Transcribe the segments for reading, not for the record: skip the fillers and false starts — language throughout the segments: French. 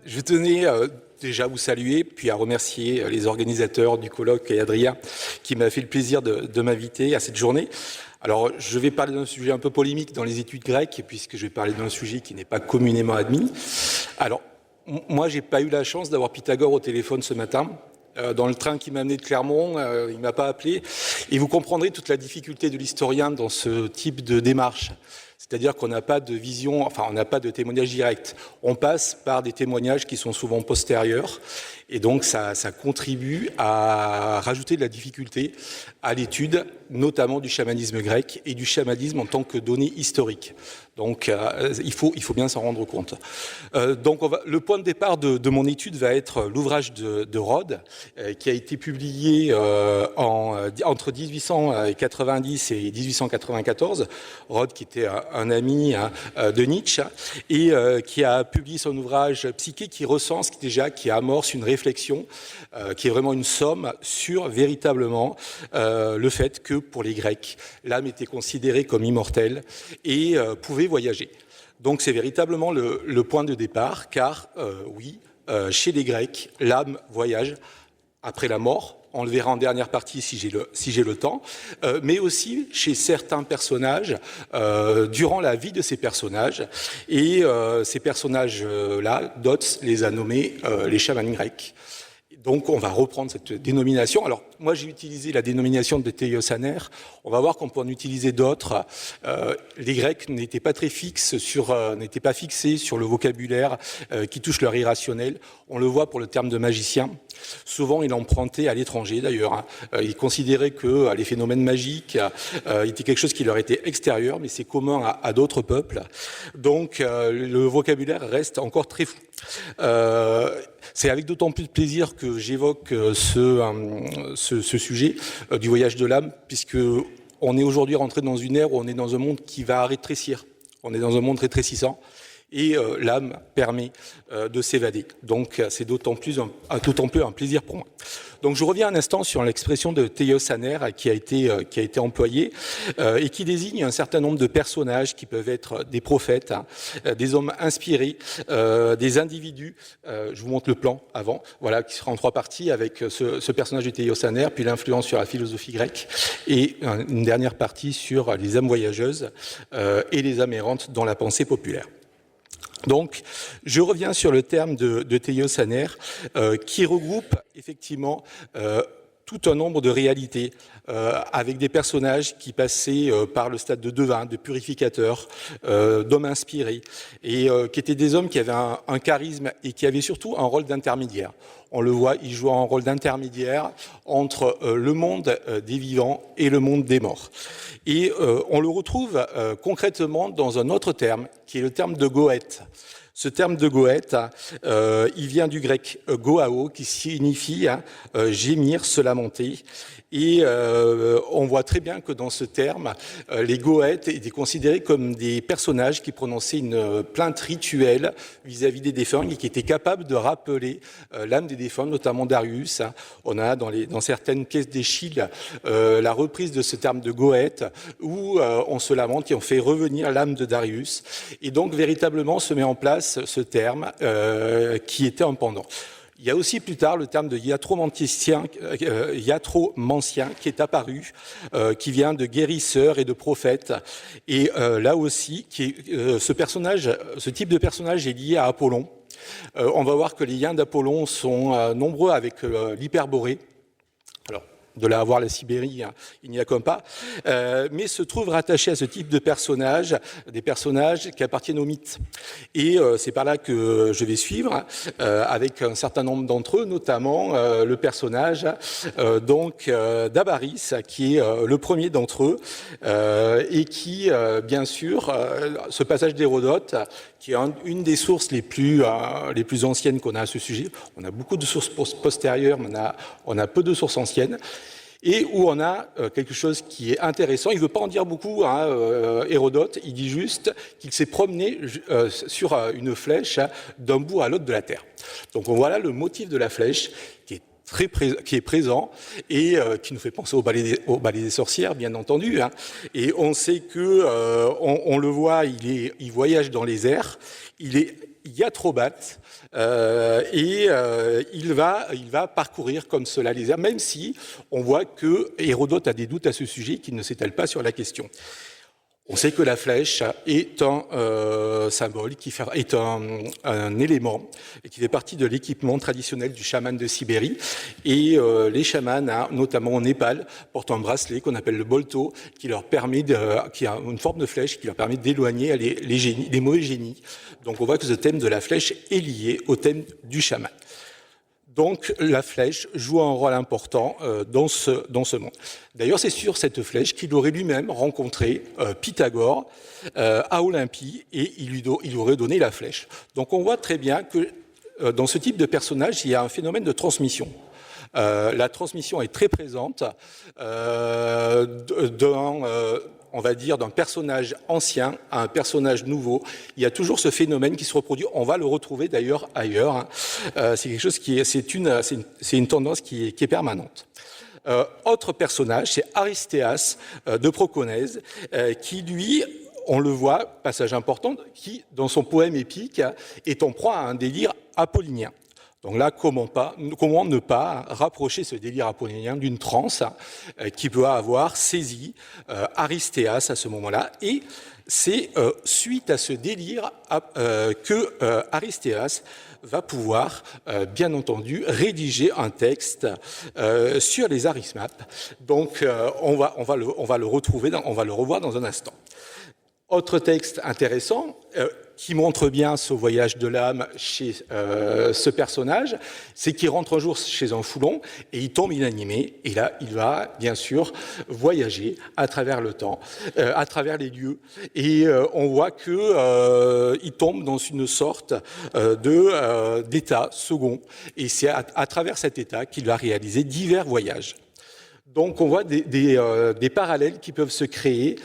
Je tenais déjà à vous saluer, puis à remercier les organisateurs du colloque et Adrien qui m'a fait le plaisir de m'inviter à cette journée. Alors, je vais parler d'un sujet un peu polémique dans les études grecques, puisque je vais parler d'un sujet qui n'est pas communément admis. Alors, moi, j'ai pas eu la chance d'avoir Pythagore au téléphone ce matin. Dans le train qui m'a amené de Clermont, il m'a pas appelé. Et vous comprendrez toute la difficulté de l'historien dans ce type de démarche. C'est-à-dire qu'on n'a pas de vision, enfin, on n'a pas de témoignage direct. On passe par des témoignages qui sont souvent postérieurs. Et donc, ça contribue à rajouter de la difficulté à l'étude, notamment du chamanisme grec et du chamanisme en tant que donnée historique. Donc, il faut bien s'en rendre compte. Donc, le point de départ de mon étude va être l'ouvrage de Rhodes, qui a été publié entre 1890 et 1894. Rhodes, qui était un ami de Nietzsche, et qui a publié son ouvrage Psyché, qui amorce une réflexion, qui est vraiment une somme sur véritablement le fait que pour les Grecs, l'âme était considérée comme immortelle et pouvait voyager. Donc c'est véritablement le point de départ, car chez les Grecs, l'âme voyage après la mort. On le verra en dernière partie si j'ai le temps, mais aussi chez certains personnages, durant la vie de ces personnages. Et ces personnages-là, Dodds les a nommés les chamans grecs. Donc on va reprendre cette dénomination. Alors moi j'ai utilisé la dénomination de Théos Aner. On va voir qu'on peut en utiliser d'autres. Les Grecs n'étaient pas très fixés sur le vocabulaire qui touche leur irrationnel. On le voit pour le terme de magicien. Souvent il empruntait à l'étranger d'ailleurs. Ils considéraient que les phénomènes magiques étaient quelque chose qui leur était extérieur, mais c'est commun à d'autres peuples. Donc le vocabulaire reste encore très flou. C'est avec d'autant plus de plaisir que j'évoque ce sujet du voyage de l'âme, puisque on est aujourd'hui rentré dans une ère où on est dans un monde qui va rétrécir. On est dans un monde rétrécissant. Et l'âme permet de s'évader. Donc c'est d'autant plus un plaisir pour moi. Donc je reviens un instant sur l'expression de Théos Aner qui a été employée et qui désigne un certain nombre de personnages qui peuvent être des prophètes, des hommes inspirés, des individus. Je vous montre le plan avant, voilà, qui sera en 3 parties avec ce personnage de Théos Aner, puis l'influence sur la philosophie grecque et une dernière partie sur les âmes voyageuses et les âmes errantes dans la pensée populaire. Donc, je reviens sur le terme de Théos Aner, qui regroupe effectivement tout un nombre de réalités, avec des personnages qui passaient par le stade de devin, de purificateurs, d'hommes inspirés, et qui étaient des hommes qui avaient un charisme et qui avaient surtout un rôle d'intermédiaire. On le voit, ils jouent un rôle d'intermédiaire entre le monde des vivants et le monde des morts. Et on le retrouve concrètement dans un autre terme, qui est le terme de goète. Ce terme de goète, il vient du grec goao, qui signifie gémir, se lamenter. Et on voit très bien que dans ce terme, les goètes étaient considérés comme des personnages qui prononçaient une plainte rituelle vis-à-vis des défunts et qui étaient capables de rappeler l'âme des défunts, notamment Darius. On a dans certaines pièces d'Échille la reprise de ce terme de goète où on se lamente et on fait revenir l'âme de Darius. Et donc véritablement se met en place ce terme qui était un pendant. Il y a aussi plus tard le terme de iatromancien qui est apparu, qui vient de guérisseur et de prophète. Et là aussi, ce type de personnage est lié à Apollon. On va voir que les liens d'Apollon sont nombreux avec l'Hyperborée. Alors, de là à voir la Sibérie, il n'y a comme pas, mais se trouvent rattachés à ce type de personnages, des personnages qui appartiennent au mythe. Et c'est par là que je vais suivre, avec un certain nombre d'entre eux, notamment le personnage d'Abaris, qui est le premier d'entre eux, et qui, bien sûr, ce passage d'Hérodote, qui est une des sources les plus anciennes qu'on a à ce sujet. On a beaucoup de sources postérieures, mais on a peu de sources anciennes. Et où on a quelque chose qui est intéressant. Il ne veut pas en dire beaucoup, Hérodote. Il dit juste qu'il s'est promené sur une flèche d'un bout à l'autre de la Terre. Donc on voit là le motif de la flèche, qui est qui est présent et qui nous fait penser au ballet des sorcières, bien entendu. Hein. Et on sait que, on le voit, il voyage dans les airs, il y a Trobat, et il va parcourir comme cela les airs, même si on voit que Hérodote a des doutes à ce sujet, qu'il ne s'étale pas sur la question. On sait que la flèche est un symbole, est un élément qui fait partie de l'équipement traditionnel du chaman de Sibérie. Et les chamans, notamment au Népal, portent un bracelet qu'on appelle le bolto, qui a une forme de flèche qui leur permet d'éloigner les mauvais génies. Donc on voit que ce thème de la flèche est lié au thème du chaman. Donc la flèche joue un rôle important dans ce monde. D'ailleurs, c'est sur cette flèche qu'il aurait lui-même rencontré Pythagore à Olympie et il lui aurait donné la flèche. Donc on voit très bien que dans ce type de personnage, il y a un phénomène de transmission. La transmission est très présente on va dire, d'un personnage ancien à un personnage nouveau. Il y a toujours ce phénomène qui se reproduit. On va le retrouver d'ailleurs ailleurs. Hein. C'est quelque chose c'est une tendance qui est permanente. Autre personnage, c'est Aristéas de Proconèse, qui lui, on le voit, passage important, qui, dans son poème épique, est en proie à un délire apollinien. Donc là, comment ne pas rapprocher ce délire apollinien d'une transe qui peut avoir saisi Aristéas à ce moment-là. Et c'est suite à ce délire que Aristéas va pouvoir, bien entendu, rédiger un texte sur les arismapes. Donc, on va le revoir dans un instant. Autre texte intéressant qui montre bien ce voyage de l'âme chez ce personnage, c'est qu'il rentre un jour chez un foulon et il tombe inanimé. Et là, il va bien sûr voyager à travers le temps, à travers les lieux. Et on voit que il tombe dans une sorte d'état second. Et c'est à travers cet état qu'il va réaliser divers voyages. Donc on voit des parallèles qui peuvent se créer,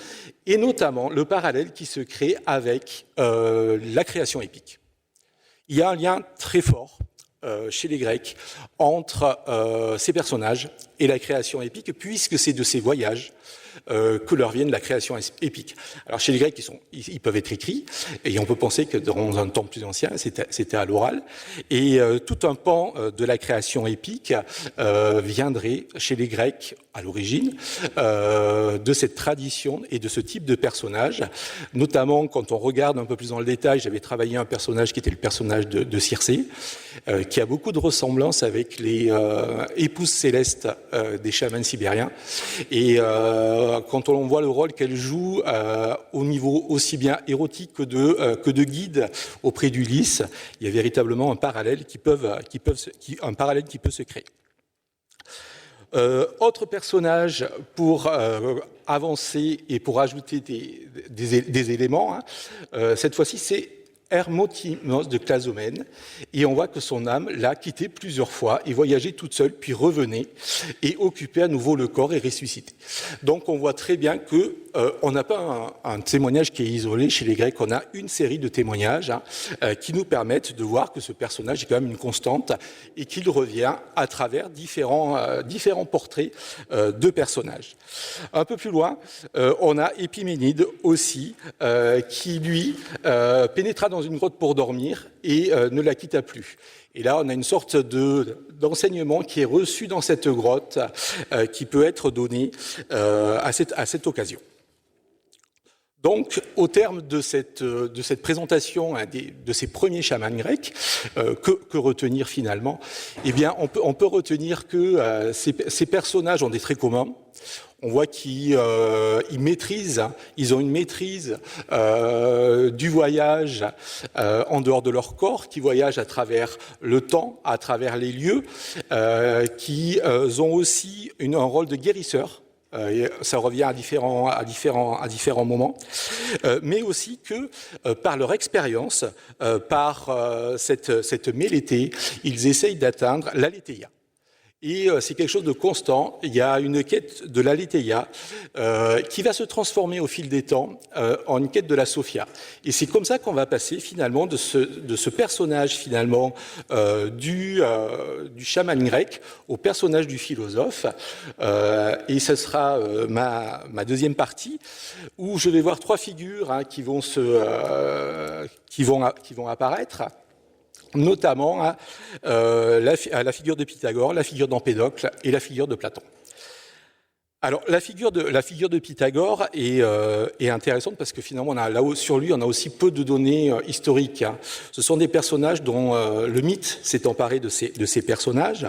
et notamment le parallèle qui se crée avec la création épique. Il y a un lien très fort chez les Grecs entre ces personnages et la création épique, puisque c'est de ces voyages que leur vienne la création épique. Alors chez les Grecs, ils peuvent être écrits, et on peut penser que dans un temps plus ancien, c'était à l'oral, et tout un pan de la création épique viendrait chez les Grecs à l'origine de cette tradition et de ce type de personnage, notamment quand on regarde un peu plus dans le détail. J'avais travaillé un personnage qui était le personnage de Circé, qui a beaucoup de ressemblances avec les épouses célestes des chamans sibériens, et quand on voit le rôle qu'elle joue au niveau aussi bien érotique que de guide auprès d'Ulysse, il y a véritablement un parallèle qui peut se créer. Autre personnage pour avancer et pour ajouter des éléments, hein, cette fois-ci c'est Hermotimos de Clazomène, et on voit que son âme l'a quitté plusieurs fois et voyageait toute seule, puis revenait et occupait à nouveau le corps et ressuscitait. Donc on voit très bien que on n'a pas un témoignage qui est isolé chez les Grecs, on a une série de témoignages qui nous permettent de voir que ce personnage est quand même une constante et qu'il revient à travers différents portraits de personnages. Un peu plus loin, on a Épiménide aussi, qui lui pénétra dans une grotte pour dormir et ne la quitta plus. Et là, on a une sorte d'enseignement qui est reçu dans cette grotte, qui peut être donné à cette occasion. Donc, au terme de cette présentation de ces premiers chamans grecs, que retenir finalement ? Eh bien, on peut retenir que ces personnages ont des traits communs. On voit qu'ils maîtrisent, ils ont une maîtrise du voyage en dehors de leur corps, qui voyagent à travers le temps, à travers les lieux, qui ont aussi un rôle de guérisseur. Ça revient à différents moments, mais aussi que par leur expérience, par cette mélété, ils essayent d'atteindre l'alétheia. Et c'est quelque chose de constant. Il y a une quête de l'Aletheia qui va se transformer au fil des temps en une quête de la Sophia. Et c'est comme ça qu'on va passer finalement de ce personnage finalement du chaman grec au personnage du philosophe. Et ce sera ma deuxième partie où je vais voir trois figures qui vont apparaître. Notamment la figure de Pythagore, la figure d'Empédocle et la figure de Platon. Alors la figure de Pythagore est intéressante parce que finalement sur lui on a aussi peu de données historiques. Ce sont des personnages dont le mythe s'est emparé de ces personnages.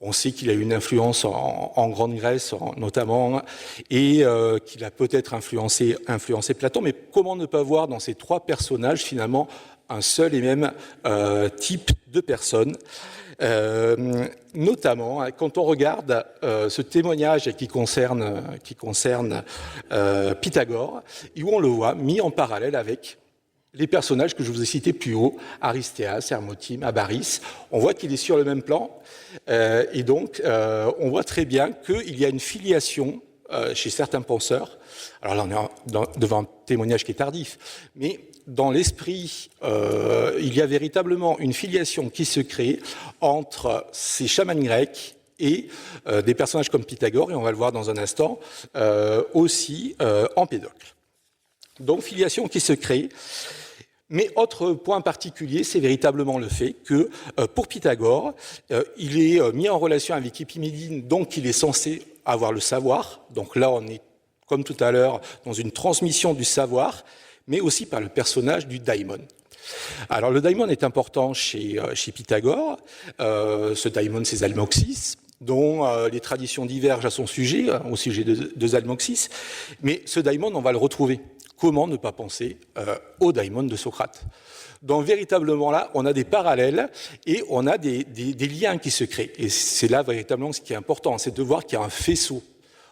On sait qu'il a eu une influence en Grande Grèce notamment et qu'il a peut-être influencé Platon. Mais comment ne pas voir dans ces trois personnages finalement un seul et même type de personne, notamment quand on regarde ce témoignage qui concerne Pythagore, où on le voit mis en parallèle avec les personnages que je vous ai cités plus haut, Aristéas, Hermotime, Abaris. On voit qu'il est sur le même plan, et donc on voit très bien qu'il y a une filiation chez certains penseurs. Alors là, on est devant un témoignage qui est tardif, mais dans l'esprit, il y a véritablement une filiation qui se crée entre ces chamans grecs et des personnages comme Pythagore, et on va le voir dans un instant, aussi Empédocle. Donc, filiation qui se crée. Mais autre point particulier, c'est véritablement le fait que pour Pythagore, il est mis en relation avec Épiménide, donc il est censé avoir le savoir. Donc là, on est, comme tout à l'heure, dans une transmission du savoir, mais aussi par le personnage du daimon. Alors le daimon est important chez Pythagore. Ce daimon, c'est Zalmoxis, dont les traditions divergent à son sujet, au sujet de Zalmoxis. Mais ce daimon, on va le retrouver. Comment ne pas penser au daimon de Socrate? Donc véritablement là, on a des parallèles et on a des liens qui se créent. Et c'est là véritablement ce qui est important, c'est de voir qu'il y a un faisceau.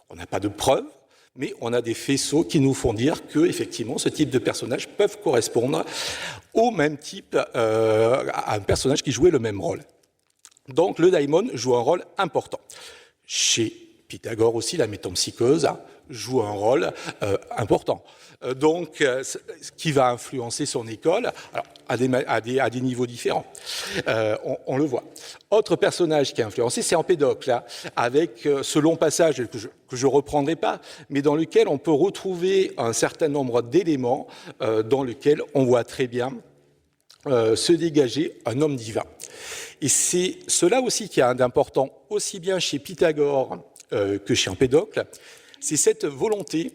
On n'a pas de preuves, mais on a des faisceaux qui nous font dire que effectivement, ce type de personnages peuvent correspondre au même type, à un personnage qui jouait le même rôle. Donc le daimon joue un rôle important. Chez Pythagore aussi, la métempsychose joue un rôle important. Donc, qui va influencer son école, alors, à des niveaux différents. On le voit. Autre personnage qui a influencé, c'est Empédocle, avec ce long passage que je reprendrai pas, mais dans lequel on peut retrouver un certain nombre d'éléments dans lesquels on voit très bien se dégager un homme divin. Et c'est cela aussi qui a d'important, aussi bien chez Pythagore que chez Empédocle, c'est cette volonté,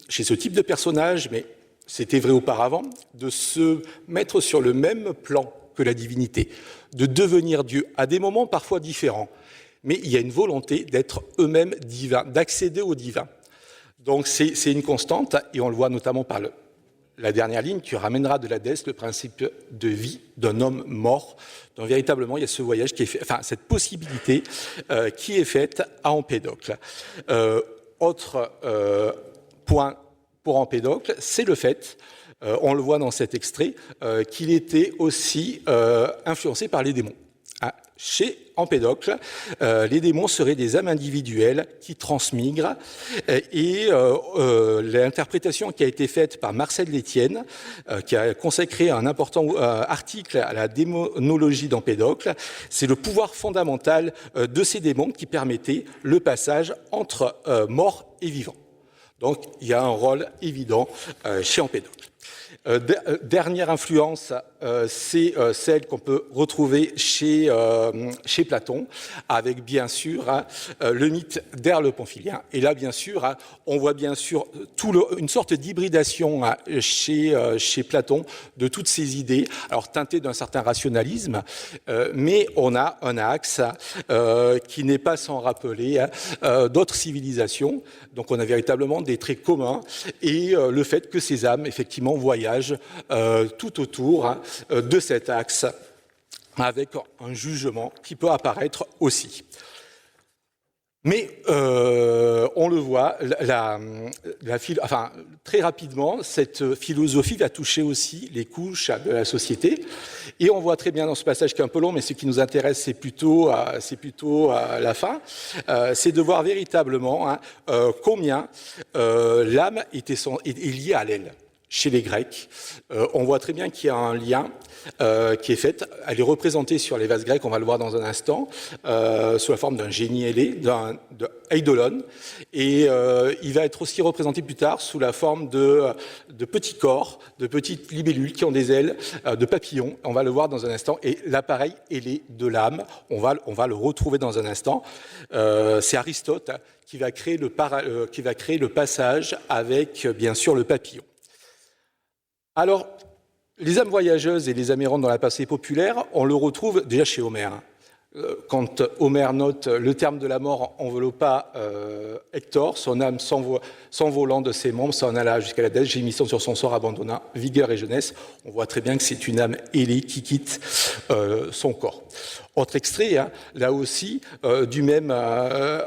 chez ce type de personnage, mais c'était vrai auparavant, de se mettre sur le même plan que la divinité, de devenir Dieu, à des moments parfois différents. Mais il y a une volonté d'être eux-mêmes divins, d'accéder au divin. Donc c'est une constante, et on le voit notamment par la dernière ligne qui ramènera de l'Hadès le principe de vie d'un homme mort. Donc véritablement, il y a ce voyage qui est fait, enfin cette possibilité qui est faite à Empédocle. Autre point pour Empédocle, c'est le fait, on le voit dans cet extrait, qu'il était aussi influencé par les démons. Chez Empédocle, les démons seraient des âmes individuelles qui transmigrent et l'interprétation qui a été faite par Marcel Létienne, qui a consacré un important article à la démonologie d'Empédocle, c'est le pouvoir fondamental de ces démons qui permettait le passage entre mort et vivant. Donc il y a un rôle évident chez Empédocle. Dernière influence, c'est celle qu'on peut retrouver chez Platon, avec bien sûr le mythe d'Herle le Pamphilien. Et là, bien sûr, on voit bien sûr une sorte d'hybridation chez Platon de toutes ces idées, alors teintées d'un certain rationalisme, mais on a un axe qui n'est pas sans rappeler d'autres civilisations. Donc on a véritablement des traits communs et le fait que ces âmes, effectivement, voyagent tout autour de cet axe avec un jugement qui peut apparaître aussi. Mais on le voit, très rapidement, cette philosophie va toucher aussi les couches de la société. Et on voit très bien dans ce passage qui est un peu long, mais ce qui nous intéresse, c'est plutôt la fin, c'est de voir véritablement combien l'âme est liée à l'aile. Chez les Grecs, on voit très bien qu'il y a un lien qui est fait. Elle est représentée sur les vases grecs, on va le voir dans un instant, sous la forme d'un génie ailé, d'un eidolon. Et il va être aussi représenté plus tard sous la forme de petits corps, de petites libellules qui ont des ailes, de papillons. On va le voir dans un instant. Et l'appareil ailé de l'âme, on va le retrouver dans un instant. C'est Aristote qui va créer le passage avec, bien sûr, le papillon. Alors, les âmes voyageuses et les âmes errantes dans la pensée populaire, on le retrouve déjà chez Homère. Quand Homère note le terme de la mort enveloppa Hector, son âme s'envolant de ses membres, s'en alla jusqu'à la Hadès, gémissant sur son sort, abandonna vigueur et jeunesse. On voit très bien que c'est une âme ailée qui quitte son corps. Autre extrait, là aussi, du même,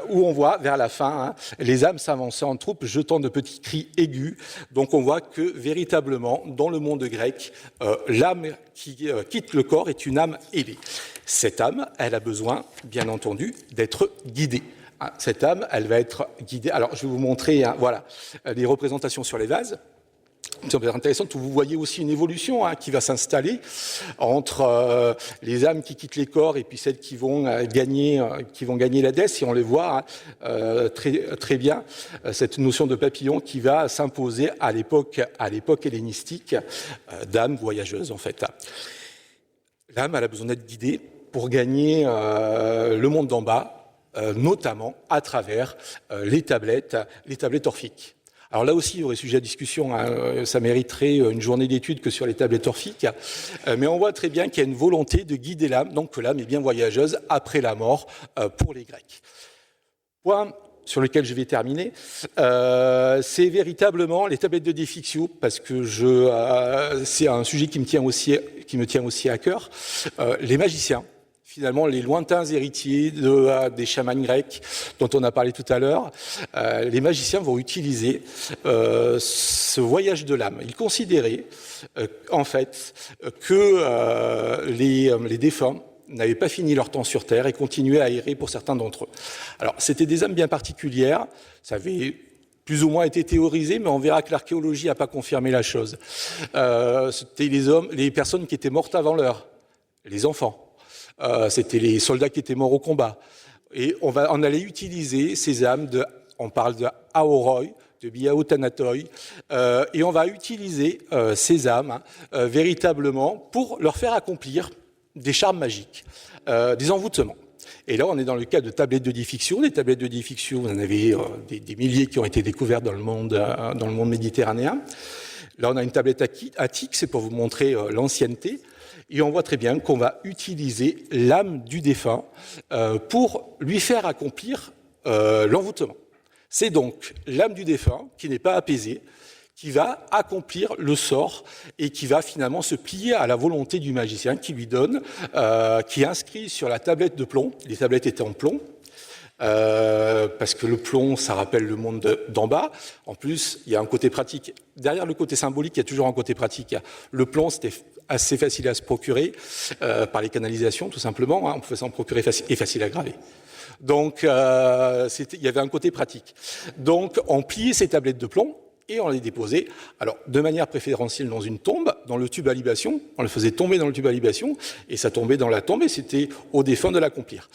où on voit vers la fin les âmes s'avancer en troupe, jetant de petits cris aigus. Donc on voit que véritablement, dans le monde grec, l'âme qui quitte le corps est une âme ailée. Cette âme, elle a besoin, bien entendu, d'être guidée. Cette âme, elle va être guidée. Alors, je vais vous montrer, voilà, les représentations sur les vases. C'est intéressant, vous voyez aussi une évolution qui va s'installer entre les âmes qui quittent les corps et puis celles qui vont gagner l'Hadès, et on les voit très, très bien, cette notion de papillon qui va s'imposer à l'époque hellénistique d'âmes voyageuses en fait. L'âme, elle a besoin d'être guidée pour gagner le monde d'en bas, notamment à travers les tablettes orphiques. Alors là aussi, il y aurait sujet à discussion, ça mériterait une journée d'études que sur les tablettes orphiques, mais on voit très bien qu'il y a une volonté de guider l'âme, donc que l'âme est bien voyageuse après la mort pour les Grecs. Point sur lequel je vais terminer, c'est véritablement les tablettes de De Fictio, parce que c'est un sujet qui me tient aussi à cœur, les magiciens. Finalement, les lointains héritiers des chamans grecs dont on a parlé tout à l'heure, les magiciens vont utiliser ce voyage de l'âme. Ils considéraient en fait que les défunts n'avaient pas fini leur temps sur Terre et continuaient à errer pour certains d'entre eux. Alors, c'était des âmes bien particulières, ça avait plus ou moins été théorisé, mais on verra que l'archéologie n'a pas confirmé la chose. C'était les personnes qui étaient mortes avant l'heure, les enfants. C'était les soldats qui étaient morts au combat. Et on allait utiliser ces âmes on parle de Aoroi, de Biaotanatoi, et on va utiliser ces âmes véritablement pour leur faire accomplir des charmes magiques, des envoûtements. Et là, on est dans le cas de tablettes de De Fictio. Les tablettes de De Fictio, vous en avez des milliers qui ont été découvertes dans le monde méditerranéen. Là, on a une tablette attique, c'est pour vous montrer l'ancienneté. Et on voit très bien qu'on va utiliser l'âme du défunt pour lui faire accomplir l'envoûtement. C'est donc l'âme du défunt qui n'est pas apaisée, qui va accomplir le sort et qui va finalement se plier à la volonté du magicien qui lui donne, qui inscrit sur la tablette de plomb, les tablettes étaient en plomb, parce que le plomb, ça rappelle le monde d'en bas. En plus, il y a un côté pratique. Derrière le côté symbolique, il y a toujours un côté pratique. Le plomb, c'était assez facile à se procurer par les canalisations, tout simplement. On pouvait s'en procurer et facile à graver. Donc, il y avait un côté pratique. Donc, on pliait ces tablettes de plomb et on les déposait, alors de manière préférentielle dans une tombe, dans le tube à libation. On le faisait tomber dans le tube à libation et ça tombait dans la tombe et c'était au défunt de l'accomplir.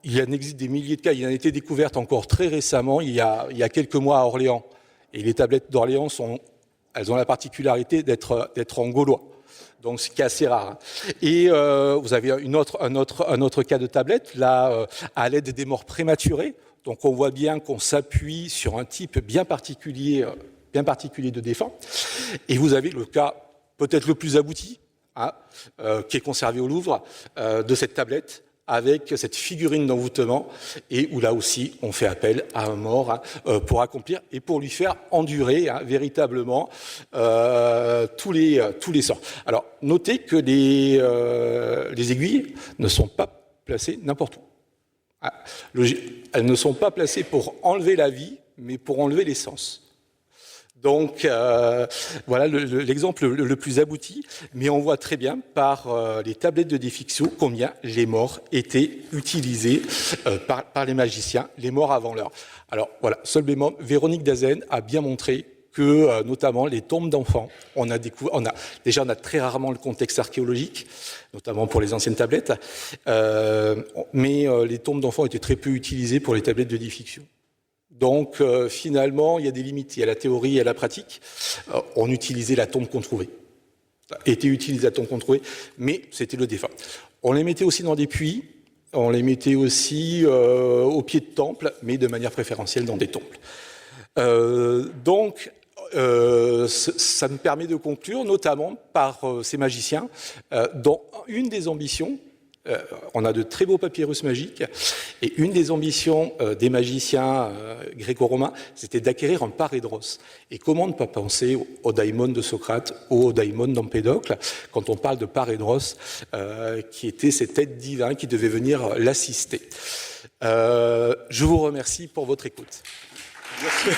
Il en existe des milliers de cas. Il en a été découvert encore très récemment, il y a quelques mois à Orléans. Et les tablettes d'Orléans elles ont la particularité d'être en gaulois. Donc, ce qui est assez rare. Et vous avez un autre cas de tablette, là, à l'aide des morts prématurées. Donc, on voit bien qu'on s'appuie sur un type bien particulier de défunt. Et vous avez le cas peut-être le plus abouti, qui est conservé au Louvre, de cette tablette, avec cette figurine d'envoûtement, et où là aussi on fait appel à un mort pour accomplir et pour lui faire endurer véritablement tous les sorts. Alors notez que les aiguilles ne sont pas placées n'importe où. Elles ne sont pas placées pour enlever la vie, mais pour enlever l'essence. Donc, voilà l'exemple le plus abouti, mais on voit très bien par les tablettes de Defixio combien les morts étaient utilisés par les magiciens, les morts avant l'heure. Alors, voilà, seul bémol, Véronique Dazen a bien montré que, notamment, les tombes d'enfants, on a très rarement le contexte archéologique, notamment pour les anciennes tablettes, mais les tombes d'enfants étaient très peu utilisées pour les tablettes de Defixio. Donc, finalement, il y a des limites. Il y a la théorie et la pratique. On utilisait la tombe qu'on trouvait. Était utilisée la tombe qu'on trouvait, mais c'était le défunt. On les mettait aussi dans des puits, on les mettait aussi au pied de temples, mais de manière préférentielle dans des temples. Donc, ça me permet de conclure, notamment par ces magiciens, dont une des ambitions, on a de très beaux papyrus magiques, et une des ambitions des magiciens gréco-romains, c'était d'acquérir un parédros. Et comment ne pas penser au daimon de Socrate ou au daimon d'Empédocle, quand on parle de parédros, qui était cet être divin qui devait venir l'assister. Je vous remercie pour votre écoute. Merci.